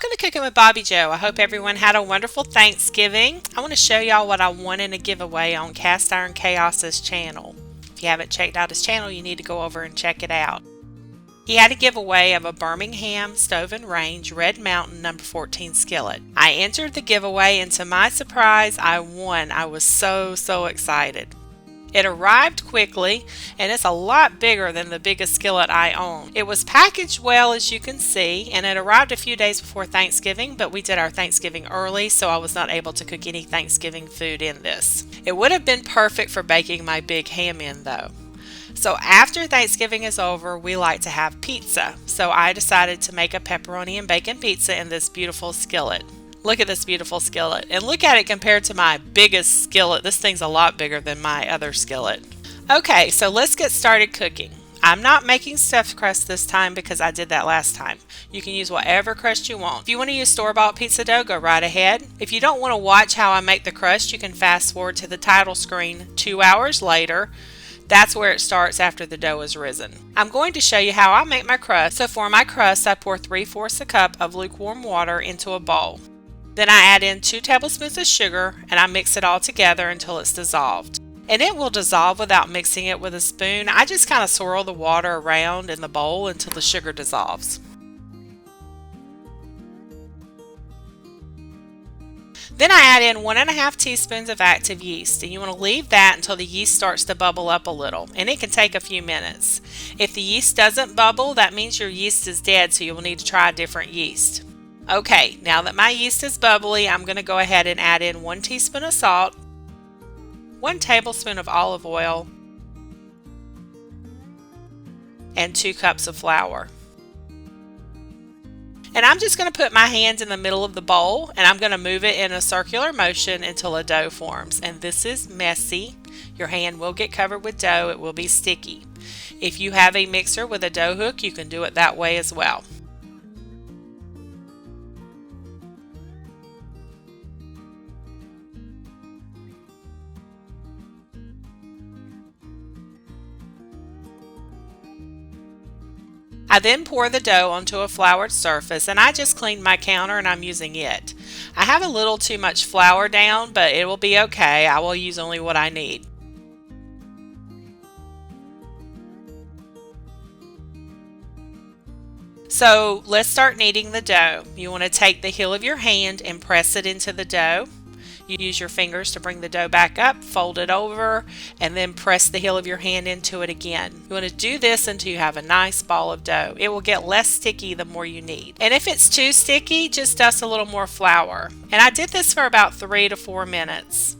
Welcome to Cooking with Bobbi Jo. I hope everyone had a wonderful Thanksgiving. I want to show y'all what I won in a giveaway on Cast Iron Chaos's channel. If you haven't checked out his channel, you need to go over and check it out. He had a giveaway of a Birmingham Stove and Range Red Mountain No. 14 skillet. I entered the giveaway and to my surprise, I won. I was so excited. It arrived quickly and it's a lot bigger than the biggest skillet I own. It was packaged well, as you can see, and it arrived a few days before Thanksgiving, but we did our Thanksgiving early, so I was not able to cook any Thanksgiving food in this. It would have been perfect for baking my big ham in though. So after Thanksgiving is over, we like to have pizza. So I decided to make a pepperoni and bacon pizza in this beautiful skillet. Look at this beautiful skillet, and look at it compared to my biggest skillet. This thing's a lot bigger than my other skillet. Okay, so let's get started cooking. I'm not making stuffed crust this time because I did that last time. You can use whatever crust you want. If you want to use store-bought pizza dough, go right ahead. If you don't want to watch how I make the crust, you can fast forward to the title screen 2 hours later. That's where it starts after the dough is risen. I'm going to show you how I make my crust. So for my crust, I pour 3/4 a cup of lukewarm water into a bowl. Then I add in 2 tablespoons of sugar and I mix it all together until it's dissolved. And it will dissolve without mixing it with a spoon. I just kind of swirl the water around in the bowl until the sugar dissolves. Then I add in 1½ teaspoons of active yeast, and you want to leave that until the yeast starts to bubble up a little, and it can take a few minutes. If the yeast doesn't bubble, that means your yeast is dead, so you will need to try a different yeast. Okay, now that my yeast is bubbly, I'm going to go ahead and add in 1 teaspoon of salt, 1 tablespoon of olive oil, and 2 cups of flour. And I'm just going to put my hands in the middle of the bowl and I'm going to move it in a circular motion until a dough forms. And this is messy. Your hand will get covered with dough. It will be sticky. If you have a mixer with a dough hook, you can do it that way as well. I then pour the dough onto a floured surface, and I just cleaned my counter and I'm using it. I have a little too much flour down, but it will be okay. I will use only what I need. So let's start kneading the dough. You want to take the heel of your hand and press it into the dough. You use your fingers to bring the dough back up, fold it over, and then press the heel of your hand into it again. You want to do this until you have a nice ball of dough. It will get less sticky the more you knead. And if it's too sticky, just dust a little more flour. And I did this for about 3 to 4 minutes.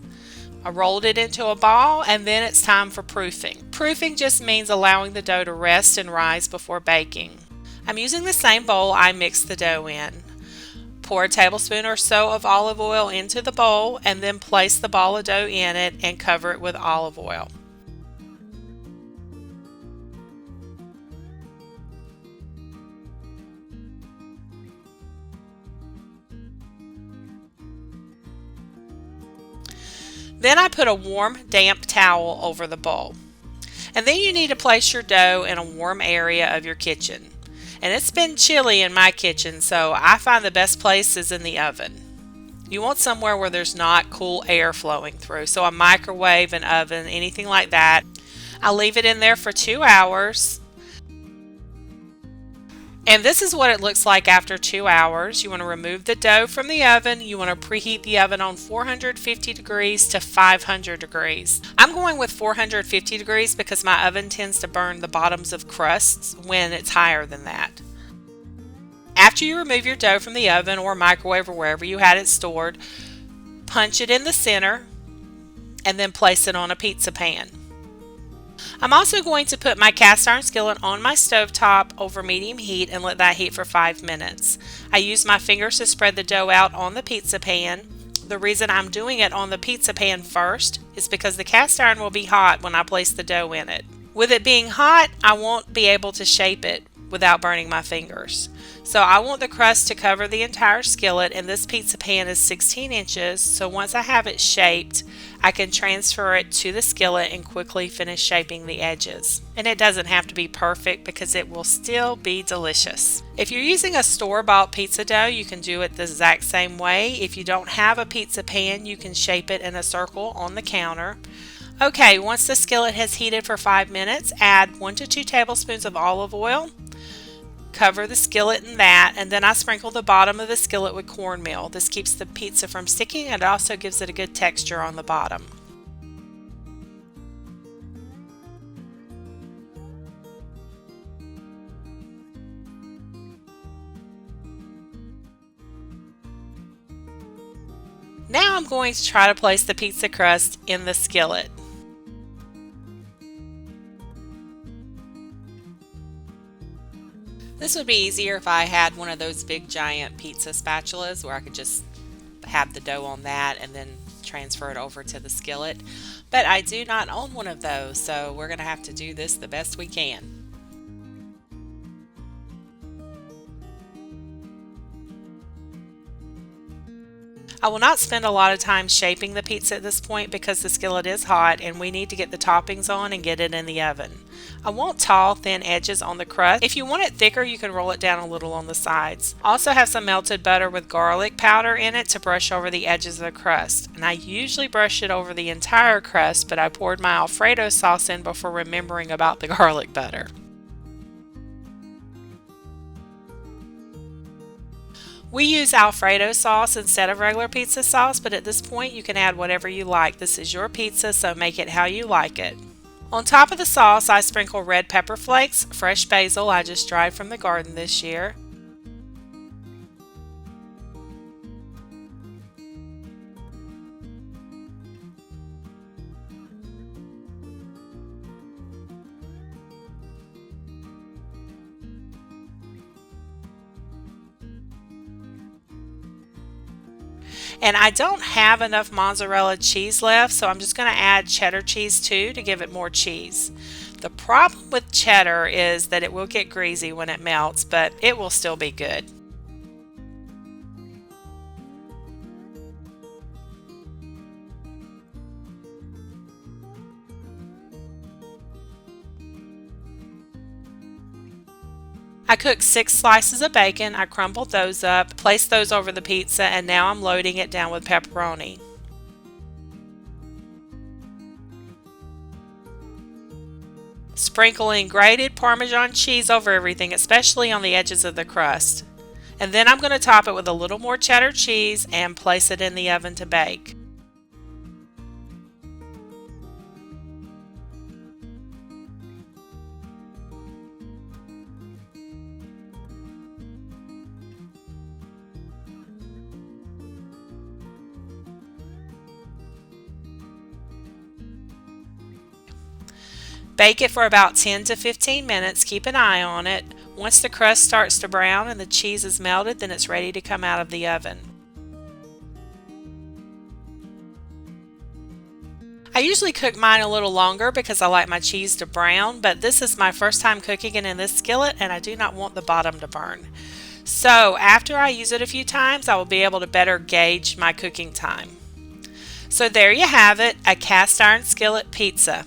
I rolled it into a ball and then it's time for proofing. Proofing just means allowing the dough to rest and rise before baking. I'm using the same bowl I mixed the dough in. Pour a tablespoon or so of olive oil into the bowl and then place the ball of dough in it and cover it with olive oil. Then I put a warm, damp towel over the bowl. And then you need to place your dough in a warm area of your kitchen. And it's been chilly in my kitchen, so I find the best place is in the oven. You want somewhere where there's not cool air flowing through, so a microwave, an oven, anything like that. I leave it in there for 2 hours. And this is what it looks like after 2 hours. You want to remove the dough from the oven. You want to preheat the oven on 450 degrees to 500 degrees. I'm going with 450 degrees because my oven tends to burn the bottoms of crusts when it's higher than that. After you remove your dough from the oven or microwave or wherever you had it stored, punch it in the center and then place it on a pizza pan. I'm also going to put my cast iron skillet on my stovetop over medium heat and let that heat for 5 minutes. I use my fingers to spread the dough out on the pizza pan. The reason I'm doing it on the pizza pan first is because the cast iron will be hot when I place the dough in it. With it being hot, I won't be able to shape it without burning my fingers. So I want the crust to cover the entire skillet, and this pizza pan is 16 inches, so once I have it shaped, I can transfer it to the skillet and quickly finish shaping the edges. And it doesn't have to be perfect because it will still be delicious. If you're using a store-bought pizza dough, you can do it the exact same way. If you don't have a pizza pan, you can shape it in a circle on the counter. Okay, once the skillet has heated for 5 minutes, add 1 to 2 tablespoons of olive oil. Cover the skillet in that, and then I sprinkle the bottom of the skillet with cornmeal. This keeps the pizza from sticking, and it also gives it a good texture on the bottom. Now I'm going to try to place the pizza crust in the skillet. This would be easier if I had one of those big giant pizza spatulas where I could just have the dough on that and then transfer it over to the skillet. But I do not own one of those, so we're going to have to do this the best we can. I will not spend a lot of time shaping the pizza at this point because the skillet is hot and we need to get the toppings on and get it in the oven. I want tall, thin edges on the crust. If you want it thicker, you can roll it down a little on the sides. Also have some melted butter with garlic powder in it to brush over the edges of the crust. And I usually brush it over the entire crust, but I poured my Alfredo sauce in before remembering about the garlic butter. We use Alfredo sauce instead of regular pizza sauce, but at this point you can add whatever you like. This is your pizza, so make it how you like it. On top of the sauce, I sprinkle red pepper flakes, fresh basil I just dried from the garden this year, and I don't have enough mozzarella cheese left, so I'm just going to add cheddar cheese too to give it more cheese. The problem with cheddar is that it will get greasy when it melts, but it will still be good. I cooked 6 slices of bacon. I crumbled those up, placed those over the pizza, and now I'm loading it down with pepperoni. Sprinkling grated Parmesan cheese over everything, especially on the edges of the crust. And then I'm going to top it with a little more cheddar cheese and place it in the oven to bake. Bake it for about 10 to 15 minutes. Keep an eye on it. Once the crust starts to brown and the cheese is melted, then it's ready to come out of the oven. I usually cook mine a little longer because I like my cheese to brown, but this is my first time cooking it in this skillet and I do not want the bottom to burn. So after I use it a few times, I will be able to better gauge my cooking time. So there you have it, a cast iron skillet pizza.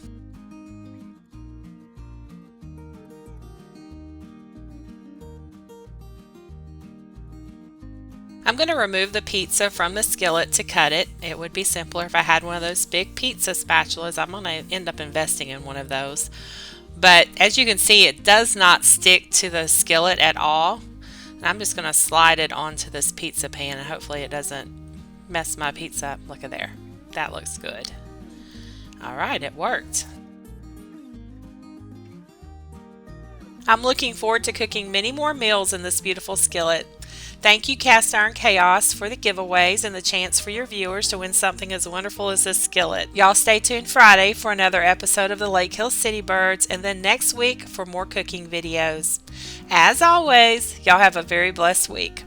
I'm going to remove the pizza from the skillet to cut it. It would be simpler if I had one of those big pizza spatulas. I'm going to end up investing in one of those. But as you can see, it does not stick to the skillet at all. And I'm just going to slide it onto this pizza pan and hopefully it doesn't mess my pizza up. Look at there. That looks good. All right, it worked. I'm looking forward to cooking many more meals in this beautiful skillet. Thank you, Cast Iron Chaos, for the giveaways and the chance for your viewers to win something as wonderful as this skillet. Y'all stay tuned Friday for another episode of the Lake Hill City Birds, and then next week for more cooking videos. As always, y'all have a very blessed week.